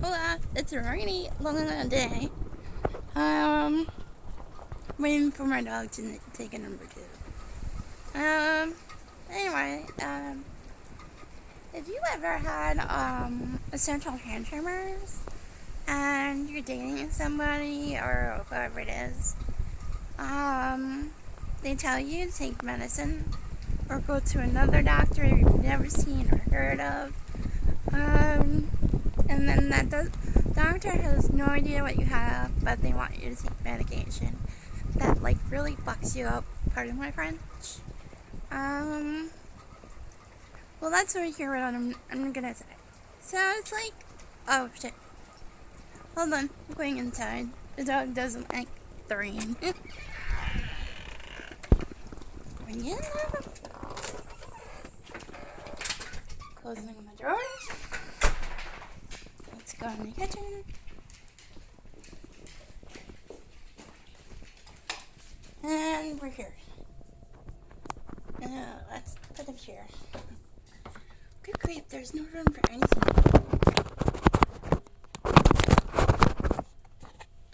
Hola, it's a rainy, long day. Waiting for my dog to take a number two. Anyway, have you ever had, essential hand tremors and you're dating somebody or whoever it is, they tell you to take medicine or go to another doctor you've never seen or heard of, and then doctor has no idea what you have, but they want you to take medication that really fucks you up. Pardon my French. Well, that's what I'm gonna say. So it's like, oh shit. Hold on, I'm going inside. The dog doesn't like the rain. Bring it up. Closing the doors. Let's go in the kitchen. And we're here. Let's put a chair. Good grief, there's no room for anything.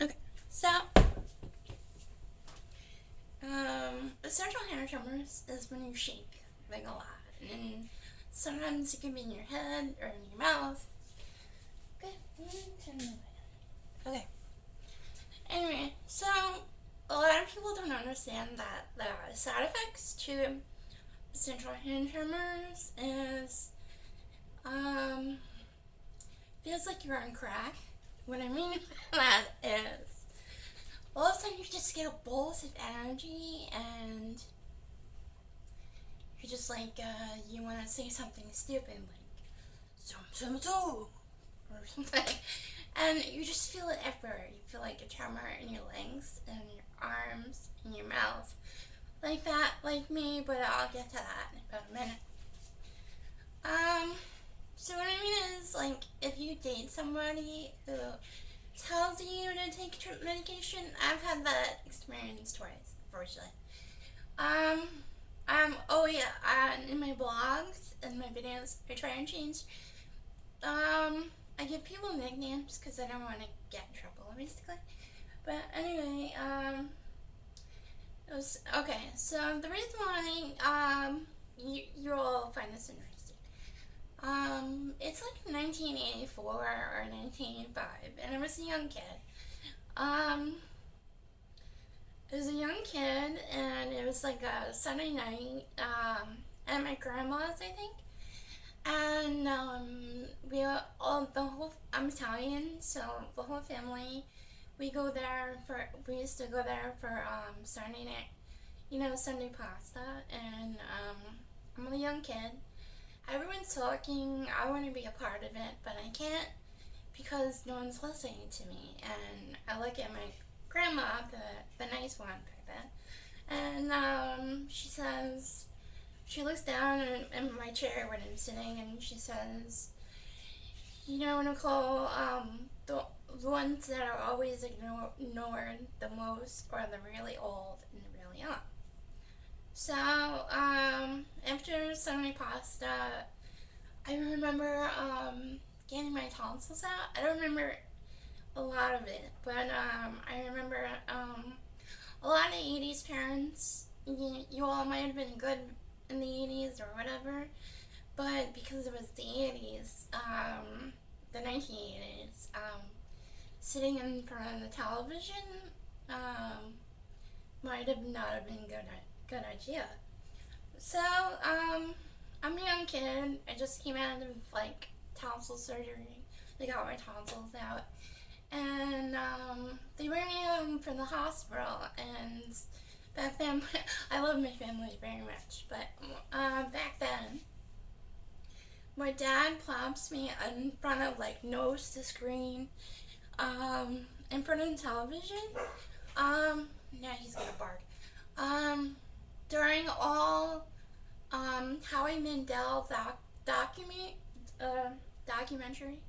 Okay, so, essential hand tremors is when you shake a lot. And sometimes it can be in your head or in your mouth. Okay, turn the light on. Okay. Anyway, so a lot of people don't understand that the side effects to essential hand tremors is feels like you're on crack. What I mean by that is all of a sudden you just get a bolt of energy and you're just you want to say something stupid so or something, and you just feel it everywhere. You feel like a tremor in your legs and your arms and your mouth, like that, like me, but I'll get to that in about a minute. So what I mean is, if you date somebody who tells you to take medication, I've had that experience twice, unfortunately. Oh yeah, in my blogs and my videos, I try and change, I give people nicknames because I don't want to get in trouble, basically. But anyway, it was, okay, so the reason why, you'll all find this interesting. It's like 1984 or 1985, and I was a young kid. It was a young kid, and it was like a Sunday night, at my grandma's, I think. And, I'm Italian, so the whole family, we used to go there for, Sunday night, Sunday pasta, and, I'm a young kid. Everyone's talking, I want to be a part of it, but I can't because no one's listening to me, and I look at my grandma, the nice one back then, and, she looks down in my chair when I'm sitting, and she says, Nicole, the ones that are always ignored the most are the really old and the really young. So, after Sunday pasta, I remember, getting my tonsils out. I don't remember a lot of it, but, I remember, a lot of 80s parents, you all might have been good in the 80s or whatever, but because it was the 80s, the 1980s, sitting in front of the television, might have not have been good idea. So, I'm a young kid. I just came out of tonsil surgery. They got my tonsils out, and they bring me home from the hospital. And back then, I love my family very much, but back then, my dad plops me in front of nose to screen, in front of the television. Now he's gonna bark. During all Howie Mandel documentary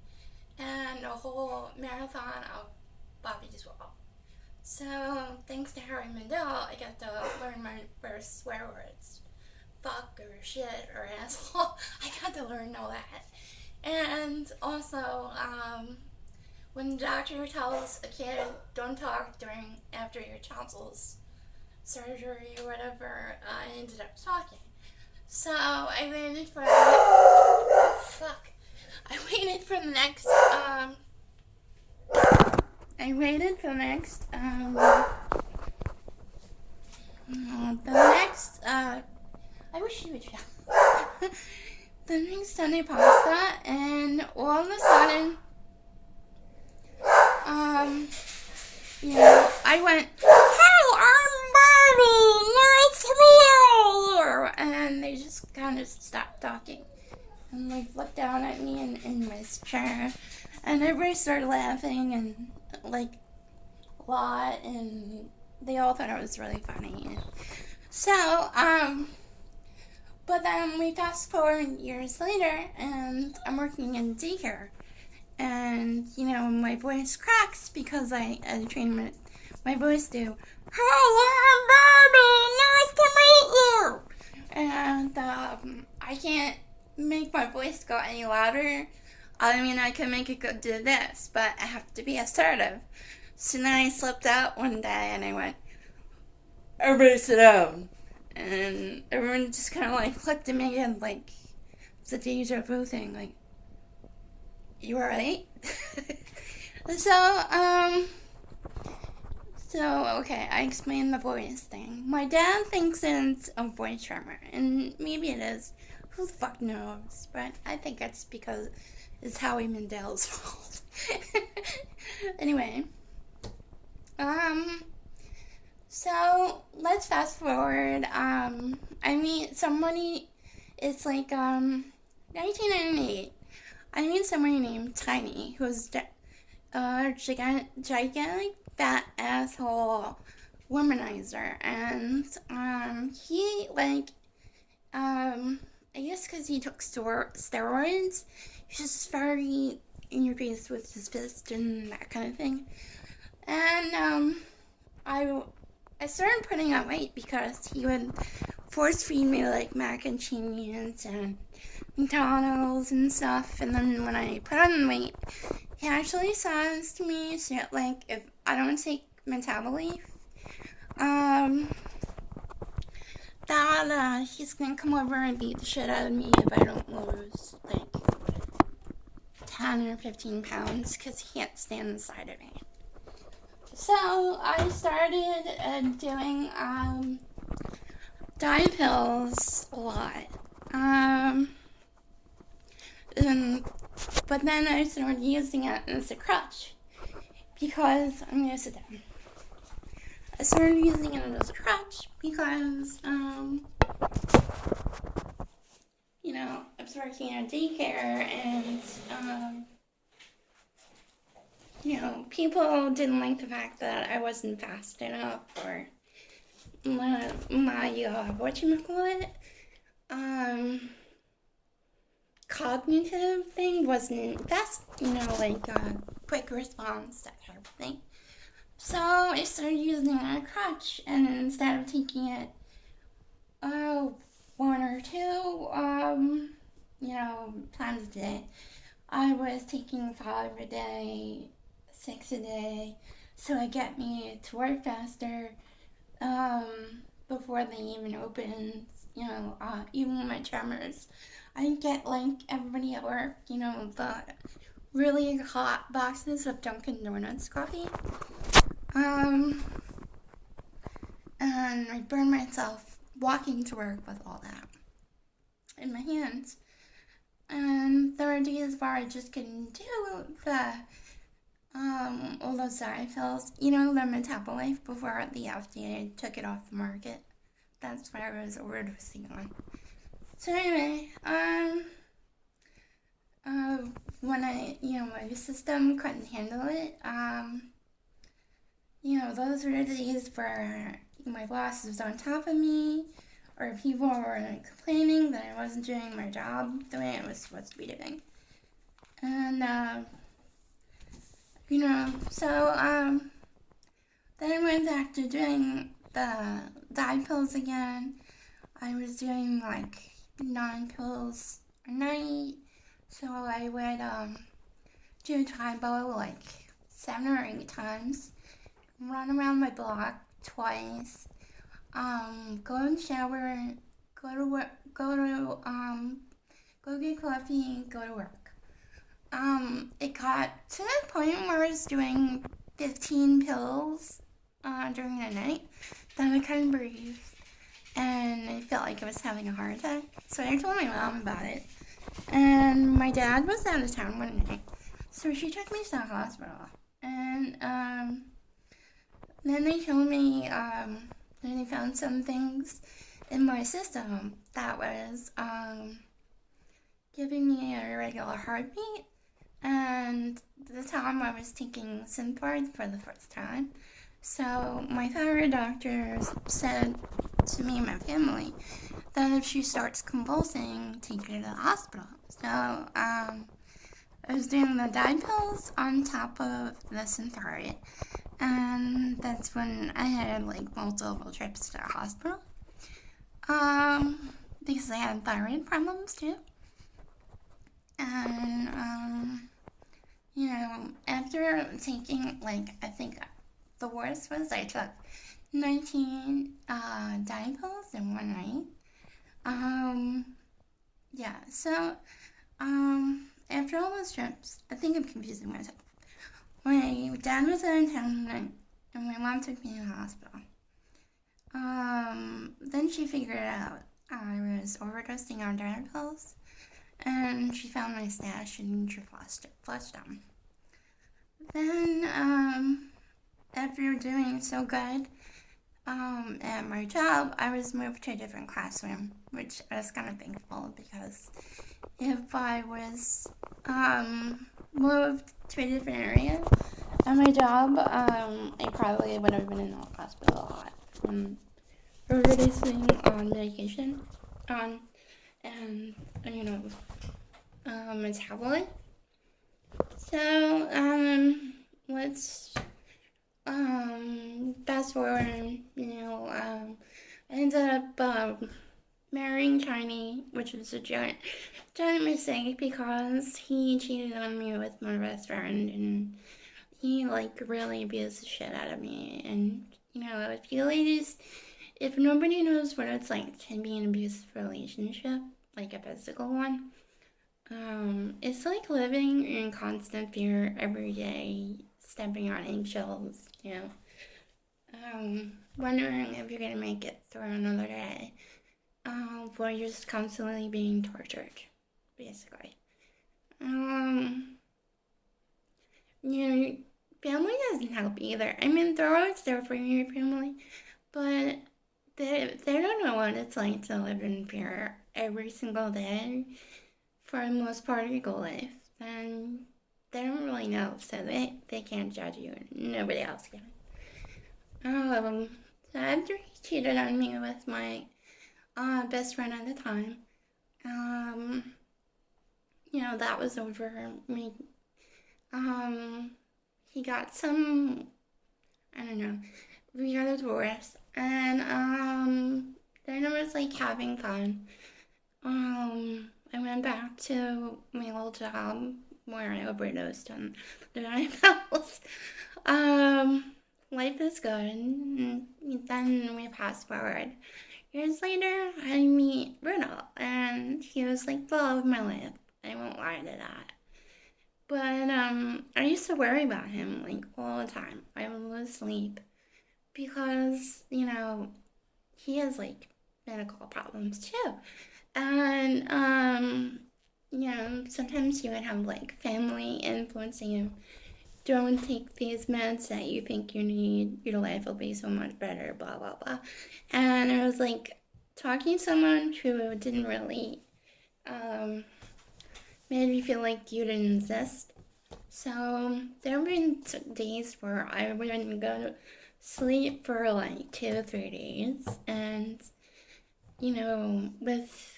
and a whole marathon of Bobby Diswell. So thanks to Howie Mandel, I got to learn my first swear words. Fuck or shit or asshole. I got to learn all that. And also, when the doctor tells a kid don't talk after your tonsils surgery or whatever, I ended up talking. So I waited for I waited for the next I wish you would shout. The next Sunday pasta, and all of a sudden, I went, "Hey, I'm Barbie, nice to meet you," and they just kind of stopped talking and like looked down at me in my chair, and everybody started laughing and like a lot, and they all thought it was really funny. So, but then we fast forward years later, and I'm working in daycare, and my voice cracks because I train my voice to, "Hello, Barbie, nice to meet you," and I can't make my voice go any louder. I mean, I can make it go do this, but I have to be assertive. So then I slipped out one day and I went, "Everybody sit down." And everyone just kind of like looked at me and like, it's a deja vu thing, like, "You alright?" Okay, I explained the voice thing. My dad thinks it's a voice tremor, and maybe it is. Who the fuck knows? But I think it's because it's Howie Mandel's fault. Anyway, so let's fast forward. I meet somebody. It's like 1998. I meet somebody named Tiny, who's a gigantic fat asshole womanizer, and he I guess because he took steroids, he's just very in your face with his fist and that kind of thing. And I started putting on weight because he would force feed me like mac and cheese and McDonald's and stuff. And then when I put on weight, he actually says to me shit like, if I don't take Metabolief, that he's gonna come over and beat the shit out of me if I don't lose like 10 or 15 pounds, because he can't stand the sight of me. So I started doing diet pills a lot. But then I started using it as a crutch because I'm gonna sit down. I started using it as a crutch because I was working at daycare, and people didn't like the fact that I wasn't fast enough, or my whatchamacallit, cognitive thing wasn't fast, quick response, that type of thing. So I started using a crutch, and instead of taking it, one or two, times a day, I was taking 5 a day, 6 a day, so it get me to work faster, before they even opened, even my tremors. I didn't get like everybody at work, the really hot boxes of Dunkin' Donuts coffee. And I burned myself walking to work with all that in my hands. And there were days where I just couldn't do all those diet pills, the Metabolief, before the FDA took it off the market. That's what I was overdosing on. So anyway, when my system couldn't handle it, those were the days where my boss was on top of me, or people were complaining that I wasn't doing my job the way I was supposed to be doing. And, so, then I went back to doing the diet pills again. I was doing like 9 pills a night, so I would, do Tybo like 7 or 8 times, run around my block twice, go and shower, go to work, go get coffee, go to work. It got to the point where I was doing 15 pills during the night. Then I couldn't breathe, and I felt like I was having a heart attack. So I told my mom about it, and my dad was out of town one night, so she took me to the hospital. And then they told me that they found some things in my system that was giving me a irregular heartbeat. And at the time I was taking Synthroid for the first time. So my thyroid doctor said to me and my family that if she starts convulsing, take her to the hospital. So I was doing the diet pills on top of the Synthroid. And that's when I had like multiple trips to the hospital. Because I had thyroid problems too. And, after taking, I think the worst was I took 19 diet pills in one night. So, after all those trips, I think I'm confusing myself. My dad was out of town one night, and my mom took me to the hospital. Then she figured out I was overdosing on diet pills, and she found my stash and she flushed them. Then, after doing so good at my job, I was moved to a different classroom, which I was kind of thankful because if I was moved to a different area at my job, I probably would have been in the hospital a lot from overdosing on medication, metabolite. So, let's, fast forward, I ended up, marrying Tiny, which was a giant mistake because he cheated on me with my best friend, and he, really abused the shit out of me. And, if you ladies, if nobody knows what it's like to be in an abusive relationship, like a physical one, it's like living in constant fear every day, stepping on eggshells, wondering if you're gonna make it through another day, where you're just constantly being tortured, basically. Family doesn't help either. I mean, they're always there for your family, but they don't know what it's like to live in fear every single day for the most part of your life. And they don't really know, so they can't judge you, and nobody else can. So after he cheated on me with my best friend at the time, that was over. He got some, I don't know, we got a divorce, and then I was having fun. I went back to my old job where I overdosed on the night pills. Life is good, and then we fast forward. Years later, I meet Bruno, and he was the love of my life. I won't lie to that. But, I used to worry about him, all the time. I would lose sleep because, he has, medical problems, too. And, sometimes you would have, family influencing him. Don't take these meds that you think you need. Your life will be so much better, blah, blah, blah. And I was, talking to someone who didn't really, made me feel like you didn't exist. So there have been days where I wouldn't go to sleep for 2 or 3 days, and with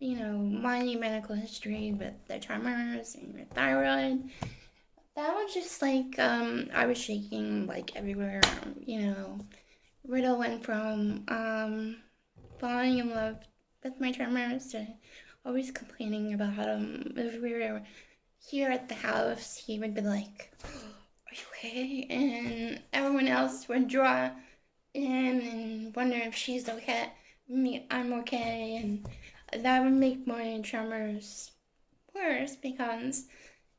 my medical history with the tremors and your thyroid, that was just I was shaking everywhere. Riddle went from falling in love with my tremors to always complaining about him. If we were here at the house, he would be like, are you okay? And everyone else would draw in and wonder if she's okay. I'm okay, and that would make my tremors worse because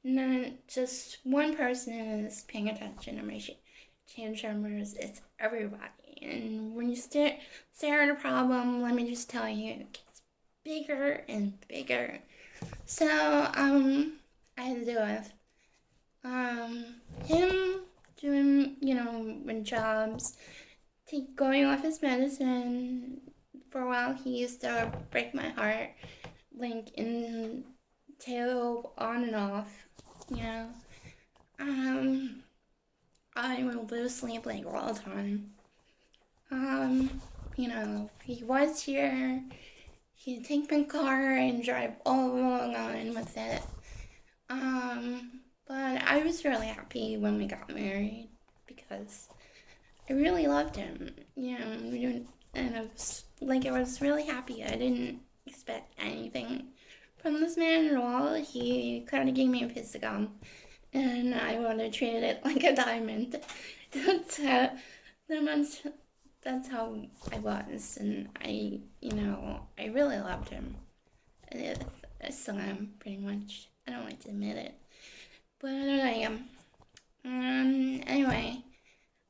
not just one person is paying attention to my tremors, it's everybody. And when you stare at a problem, let me just tell you, it gets bigger and bigger. So, I had to deal with him doing, when jobs, going off his medicine. For a while, he used to break my heart, like in tail on and off, you know. I would lose sleep like all the time. He was here. He'd take my car and drive all along on with it. But I was really happy when we got married because I really loved him, and I was really happy. I didn't expect anything from this man at all. He kind of gave me a piece of gum, and I would have treated it like a diamond. That's how, that's how I was, and I really loved him. I still am, pretty much. I don't like to admit it, but I am. Anyway,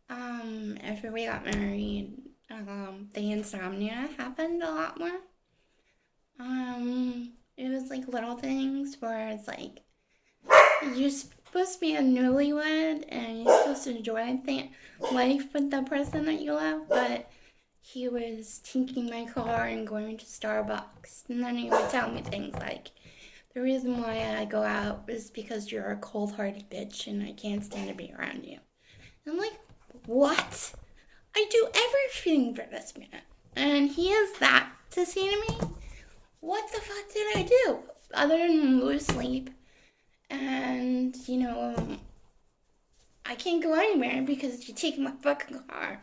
after we got married, the insomnia happened a lot more. It was like little things where it's like, you're supposed to be a newlywed and you're supposed to enjoy life with the person that you love, but he was taking my car and going to Starbucks, and then he would tell me things like, the reason why I go out is because you're a cold-hearted bitch and I can't stand to be around you. And I'm like, what? I do everything for this man, and he has that to say to me? What the fuck did I do? Other than lose sleep, and, I can't go anywhere because you take my fucking car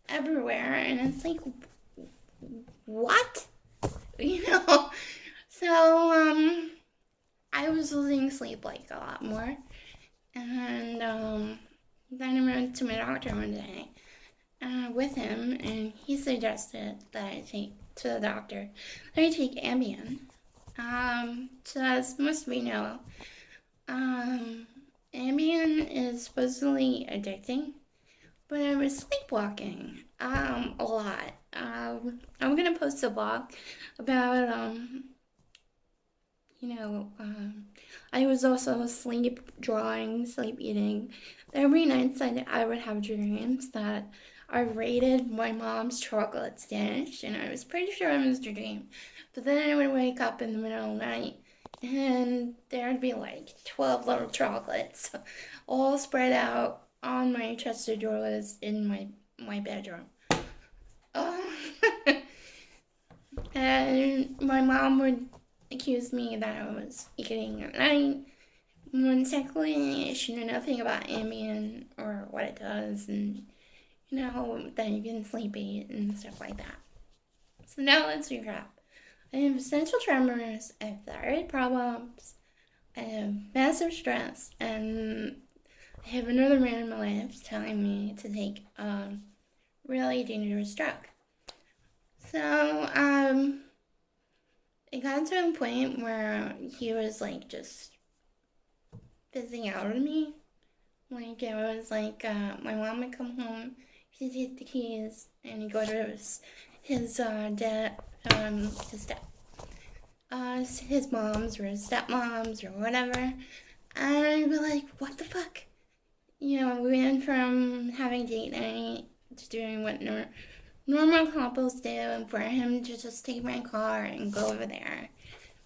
everywhere, and it's like, what? So, I was losing sleep, like, a lot more, and, then I went to my doctor one day, with him, and he suggested that I take Ambien. So as most of you know, Ambien is supposedly addicting, but I was sleepwalking, a lot. I'm gonna post a blog about, I was also sleep drawing, sleep eating. Every night I would have dreams that I raided my mom's chocolate stash, and I was pretty sure it was a dream. But then I would wake up in the middle of the night, and there'd be like 12 little chocolates all spread out on my chest of drawers in my bedroom. And my mom would accuse me that I was eating at night, when technically she knew nothing about Ambien or what it does, and that you can sleep eat and stuff like that. So now let's recap. I have essential tremors, I have thyroid problems, I have massive stress, and I have another man in my life telling me to take a really dangerous drug. So, it got to a point where he was like just fizzing out on me. Like, it was like, my mom would come home, he'd take the keys, and he'd go to his his mom's or his stepmom's or whatever, and I'd be like, what the fuck? We went from having date night to doing what normal couples do, and for him to just take my car and go over there,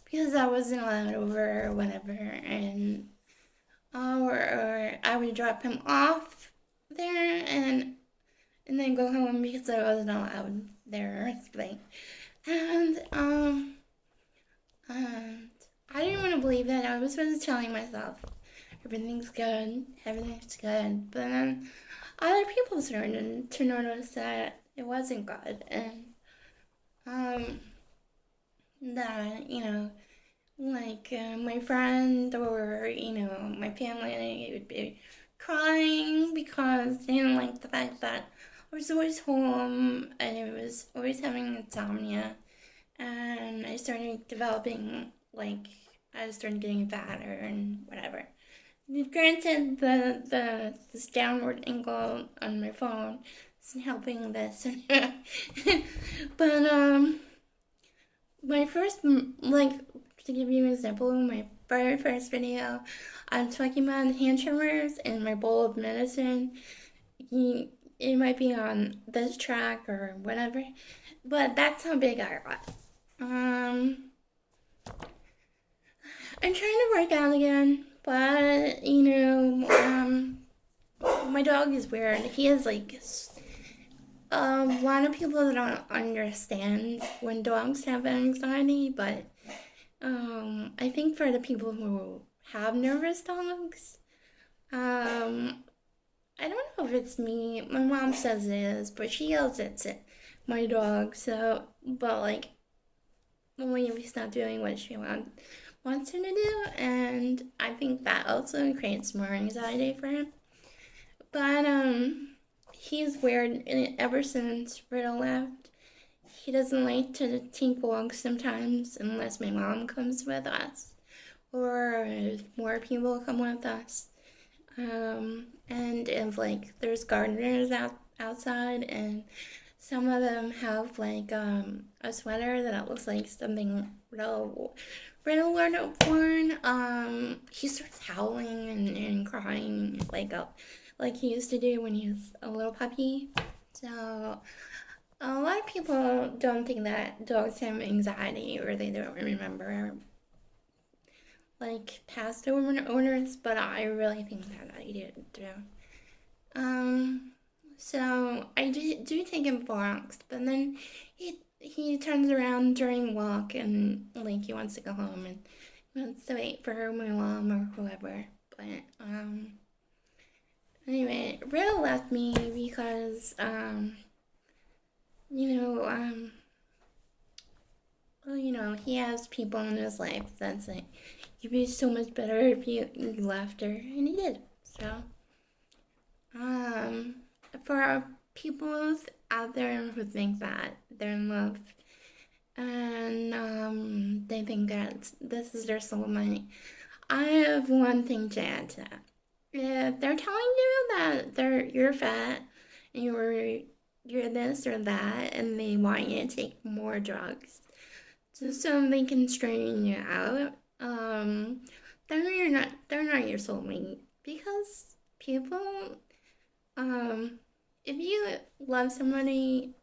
because I wasn't allowed over or whatever, and or I would drop him off there and then go home because I wasn't allowed there or something. And I didn't want to believe that. I was just telling myself everything's good, but then other people started to notice that it wasn't good, and that like my friend or my family would be crying because they didn't like the fact that I was always home and I was always having insomnia, and I started developing, like, I started getting fatter and whatever. Granted, this downward angle on my phone isn't helping this, but my first, like, to give you an example, my very first video, I'm talking about hand tremors and my bowl of medicine. It might be on this track or whatever, but that's how big I got. I'm trying to work out again, but my dog is weird. He is like a lot of people that don't understand when dogs have anxiety, but I think for the people who have nervous dogs, I don't know if it's me. My mom says it is, but she yells at my dog. So, but like, only if he's not doing what she wants him to do, and I think that also creates more anxiety for him. But he's weird, and ever since Riddle left, he doesn't like to take walks sometimes unless my mom comes with us, or if more people come with us. And if like there's gardeners outside, and some of them have like a sweater that looks like something Riddle would have worn, he starts howling and crying like he used to do when he was a little puppy. So a lot of people don't think that dogs have anxiety, or they don't remember like past owners, but I really think that I do. So I do take him for walks, but then he turns around during walk and like he wants to go home and wants to wait for my mom or whoever. But anyway, Riddle left me because well, he has people in his life that's like, you'd be so much better if you left her, and he did. So for people out there who think that they're in love and they think that this is their soulmate, I have one thing to add to that. If they're telling you that you're fat and you're this or that, and they want you to take more drugs so they can straighten you out, they're not your soulmate, because people, if you love somebody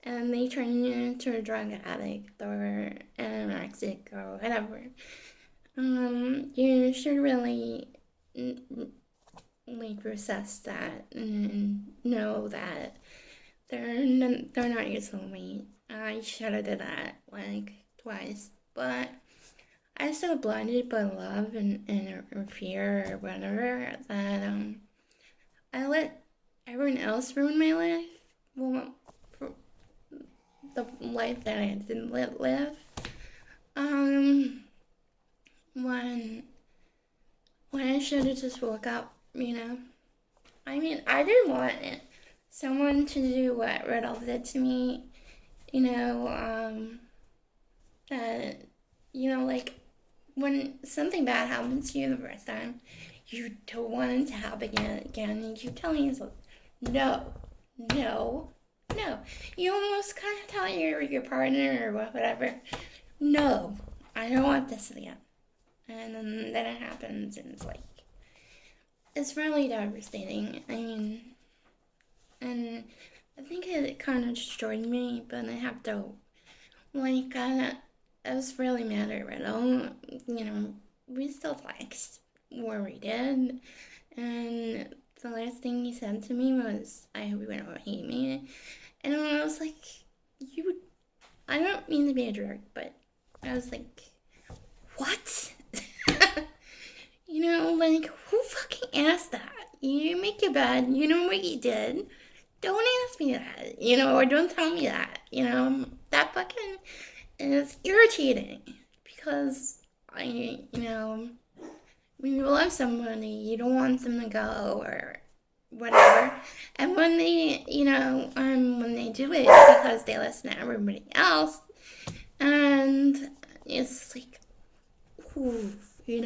and they turn you into a drug addict or anorexic or whatever, you should really like assess that and know that they're not your soulmate. I should have did that like twice, but I was so blinded by love and fear or whatever that I let everyone else ruin my life. Well, for the life that I didn't live. When I should have just woke up, I mean, I didn't want someone to do what Riddle did to me, that, like, when something bad happens to you the first time, you don't want it to happen again, and you keep telling yourself, no. You almost kind of tell your partner or whatever, no, I don't want this again. And then it happens, and it's really devastating. I mean, and I think it kind of destroyed me, but I have to, I was really mad at Riddle. We still text where we did, and the last thing he said to me was, I hope you don't hate me. And I was like, I don't mean to be a jerk, but I was like, what? Who fucking asked that? You make your bed, you know what you did. Don't ask me that, or don't tell me that, that fucking is irritating, because when you love somebody, you don't want them to go or whatever. And when they, when they do it because they listen to everybody else, and it's like, ooh, and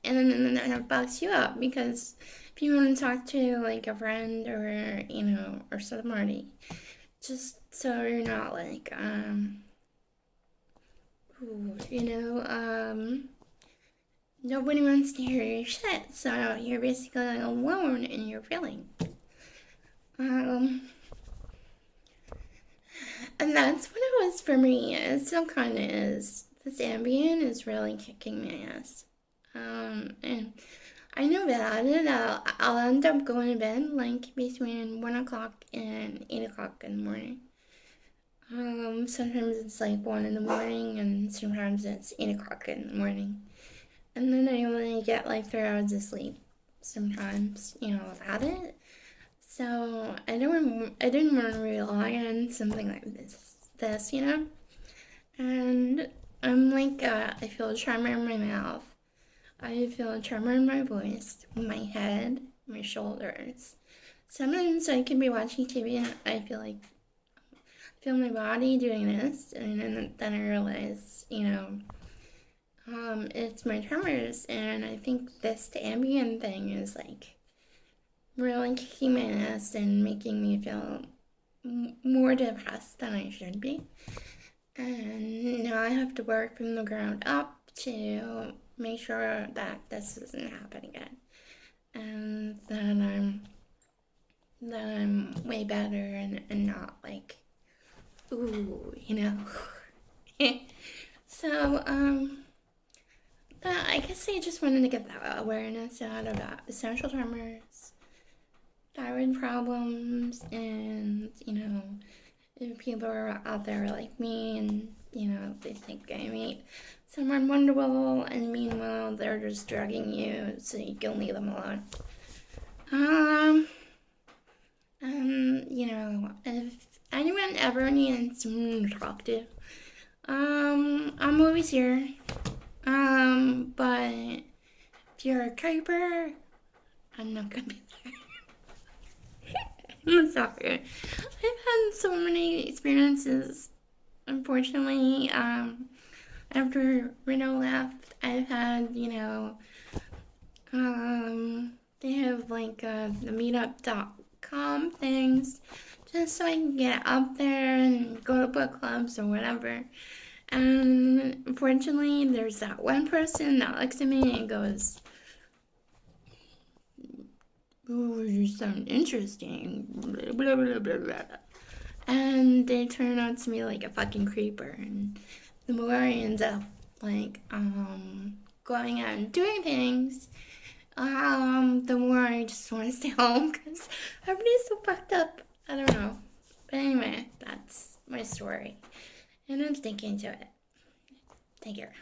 then it bugs you up because if you want to talk to like a friend or, or somebody, just so you're not like, nobody wants to hear your shit, so you're basically alone in your feelings. And that's what it was for me. It still kind of is. This Ambien is really kicking my ass. And I know about it. I'll end up going to bed like between 1 o'clock and 8 o'clock in the morning. Sometimes it's like 1 in the morning, and sometimes it's 8 o'clock in the morning. And then I only get like 3 hours of sleep sometimes, without it. So I didn't want to rely on something like this, And I'm like, I feel a tremor in my mouth. I feel a tremor in my voice, my head, my shoulders. Sometimes I can be watching TV and I feel my body doing this, and then I realize, it's my tremors, and I think this Ambien thing is like really kicking my ass and making me feel more depressed than I should be. And now I have to work from the ground up to make sure that this doesn't happen again, and that I'm way better and not like, ooh, So, I guess I just wanted to get that awareness out about essential tremors, thyroid problems, and, if people are out there like me and, they think I meet someone wonderful, and meanwhile they're just drugging you so you can leave them alone. If anyone ever needs someone to talk to, I'm always here. But if you're a creeper, I'm not gonna be there. I'm sorry. I've had so many experiences. Unfortunately, after Reno left, I've had, they have like the meetup.com things just so I can get up there and go to book clubs or whatever. And unfortunately, there's that one person that looks at me and goes, "Ooh, you sound interesting," blah, blah, blah, blah, blah. And they turn out to be like a fucking creeper. And the more I end up like going out and doing things, the more I just want to stay home because everybody's so fucked up. I don't know. But anyway, that's my story. And I'm sticking to it. Take care.